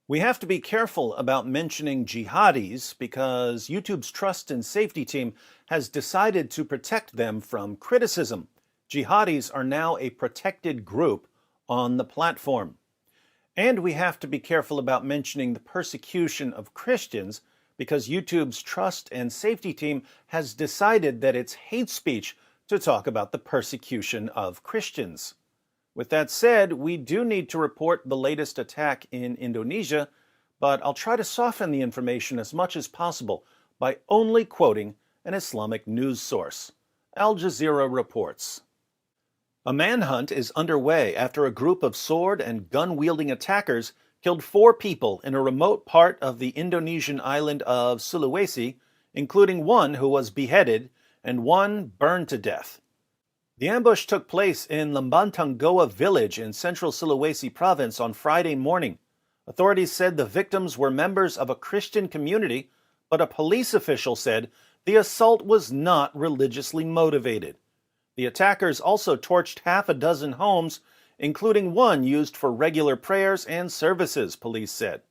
We have to be careful about mentioning jihadis because YouTube's trust and safety team has decided to protect them from criticism. Jihadis are now a protected group on the platform. And we have to be careful about mentioning the persecution of Christians because YouTube's trust and safety team has decided that it's hate speech to talk about the persecution of Christians. With that said, we do need to report the latest attack in Indonesia, but I'll try to soften the information as much as possible by only quoting an Islamic news source. Al Jazeera reports. A manhunt is underway after a group of sword and gun-wielding attackers killed 4 people in a remote part of the Indonesian island of Sulawesi, including one who was beheaded and one burned to death. The ambush took place in Lembantanggoa village in central Sulawesi province on Friday morning. Authorities said the victims were members of a Christian community, but a police official said the assault was not religiously motivated. The attackers also torched half a dozen homes, including one used for regular prayers and services, police said.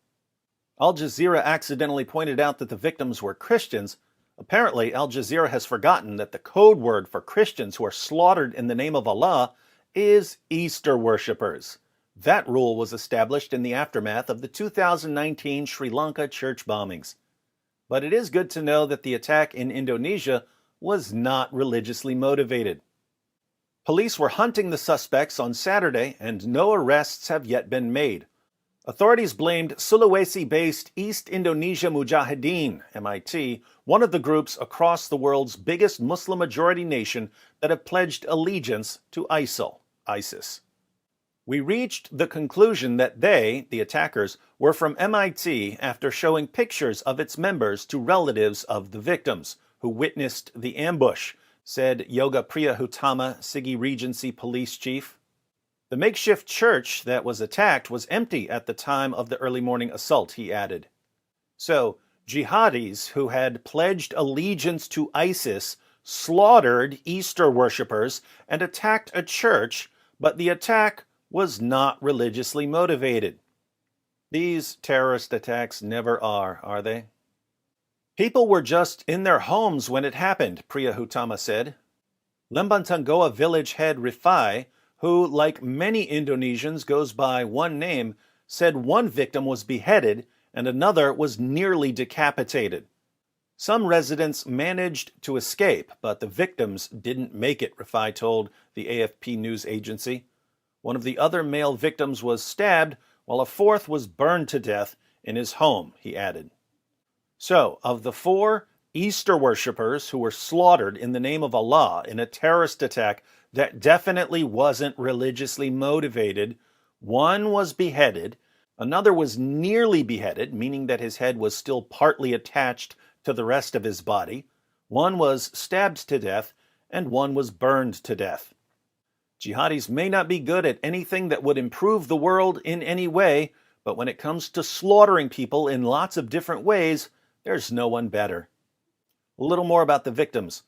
Al Jazeera accidentally pointed out that the victims were Christians. Apparently, Al Jazeera has forgotten that the code word for Christians who are slaughtered in the name of Allah is Easter worshippers. That rule was established in the aftermath of the 2019 Sri Lanka church bombings. But it is good to know that the attack in Indonesia was not religiously motivated. Police were hunting the suspects on Saturday, and no arrests have yet been made. Authorities blamed Sulawesi-based East Indonesia Mujahideen, MIT, one of the groups across the world's biggest Muslim-majority nation that have pledged allegiance to ISIS. We reached the conclusion that they, the attackers, were from MIT after showing pictures of its members to relatives of the victims who witnessed the ambush, said Yoga Priyahutama, Sigi Regency police chief. The makeshift church that was attacked was empty at the time of the early morning assault, he added. So, jihadis who had pledged allegiance to ISIS slaughtered Easter worshippers and attacked a church, but the attack was not religiously motivated. These terrorist attacks never are they? People were just in their homes when it happened, Priyahutama said. Lembantanggoa village head Rifai, who, like many Indonesians, goes by one name, said one victim was beheaded and another was nearly decapitated. Some residents managed to escape, but the victims didn't make it, Rifai told the AFP news agency. One of the other male victims was stabbed, while a fourth was burned to death in his home, he added. So, of the 4 Easter worshippers who were slaughtered in the name of Allah in a terrorist attack that definitely wasn't religiously motivated, one was beheaded, another was nearly beheaded, meaning that his head was still partly attached to the rest of his body, one was stabbed to death, and one was burned to death. Jihadis may not be good at anything that would improve the world in any way, but when it comes to slaughtering people in lots of different ways, there's no one better. A little more about the victims.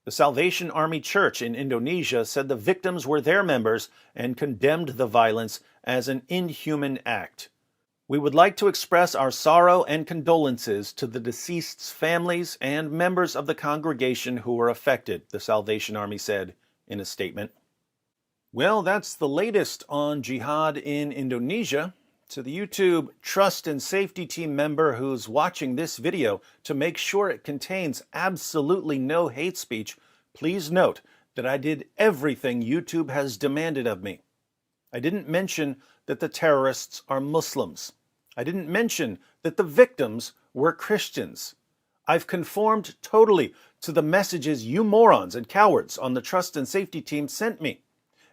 The Salvation Army Church in Indonesia said the victims were their members and condemned the violence as an inhuman act. We would like to express our sorrow and condolences to the deceased's families and members of the congregation who were affected, the Salvation Army said in a statement. Well, that's the latest on jihad in Indonesia. To the YouTube Trust and Safety Team member who's watching this video, to make sure it contains absolutely no hate speech, please note that I did everything YouTube has demanded of me. I didn't mention that the terrorists are Muslims. I didn't mention that the victims were Christians. I've conformed totally to the messages you morons and cowards on the Trust and Safety Team sent me,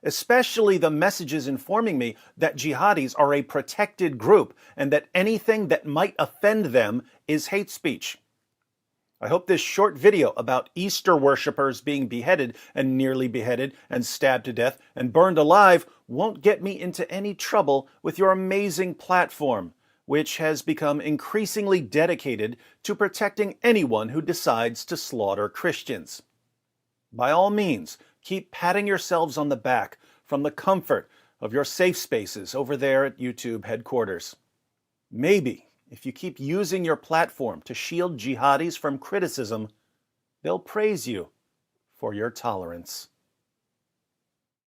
especially the messages informing me that jihadis are a protected group and that anything that might offend them is hate speech. I hope this short video about Easter worshippers being beheaded and nearly beheaded and stabbed to death and burned alive won't get me into any trouble with your amazing platform, which has become increasingly dedicated to protecting anyone who decides to slaughter Christians. By all means, keep patting yourselves on the back from the comfort of your safe spaces over there at YouTube headquarters. Maybe if you keep using your platform to shield jihadis from criticism, they'll praise you for your tolerance.